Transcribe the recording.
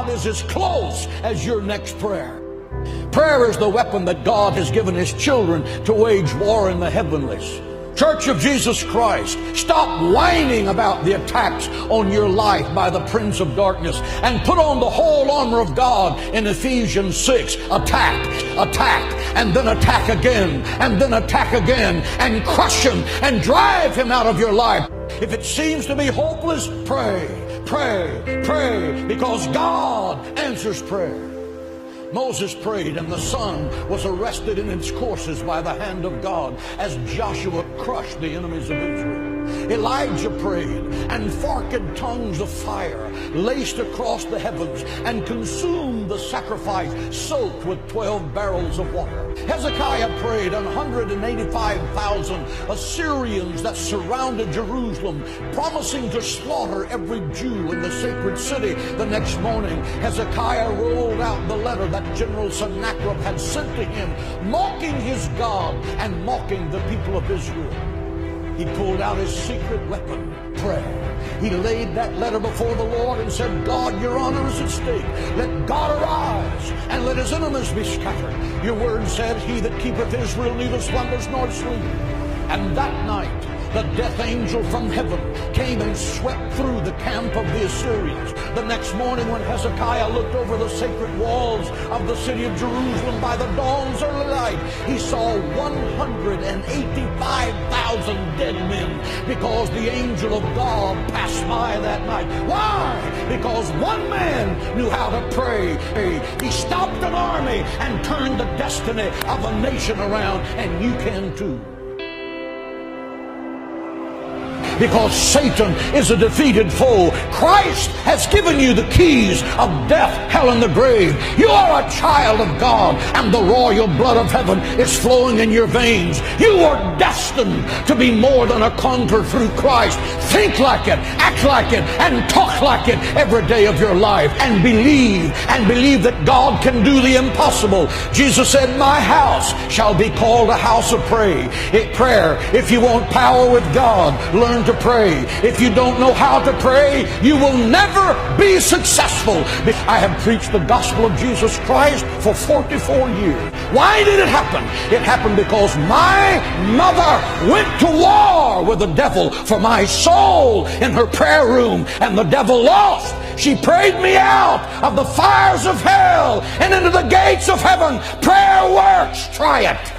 God is as close as your next prayer. Prayer is the weapon that God has given His children to wage war in the heavenlies. Church of Jesus Christ, stop whining about the attacks on your life by the prince of darkness and put on the whole armor of God in Ephesians 6. Attack, attack, and then attack again, and then attack again, and crush him and drive him out of your life. If it seems to be hopeless, pray, pray, pray, because God answers prayer. Moses prayed, and the sun was arrested in its courses by the hand of God as Joshua crushed the enemies of Israel. Elijah prayed, and forked tongues of fire laced across the heavens and consumed the sacrifice soaked with 12 barrels of water. Hezekiah prayed, and 185,000 Assyrians that surrounded Jerusalem, promising to slaughter every Jew in the sacred city. The next morning, Hezekiah rolled out the letter that General Sennacherib had sent to him, mocking his God and mocking the people of Israel. He pulled out his secret weapon, prayer. He laid that letter before the Lord and said, God, your honor is at stake. Let God arise and let his enemies be scattered. Your word said, he that keepeth Israel neither slumbers nor sleep. And that night, the death angel from heaven came and swept through the camp of the Assyrians. The next morning, when Hezekiah looked over the sacred walls of the city of Jerusalem by the dawn's early light, he saw 185,000 dead men, because the angel of God passed by that night. Why? Because one man knew how to pray. He stopped an army and turned the destiny of a nation around, and you can too. Because Satan is a defeated foe. Christ has given you the keys of death, hell, and the grave. You are a child of God, and the royal blood of heaven is flowing in your veins. You are destined to be more than a conqueror through Christ. Think like it, act like it, and talk like it every day of your life. And believe that God can do the impossible. Jesus said, my house shall be called a house of prayer. If you want power with God, learn to pray. If you don't know how to pray, you will never be successful. I have preached the gospel of Jesus Christ for 44 years. Why did it happen? It happened because my mother went to war with the devil for my soul in her prayer room, and the devil lost. She prayed me out of the fires of hell and into the gates of heaven. Prayer works. Try it.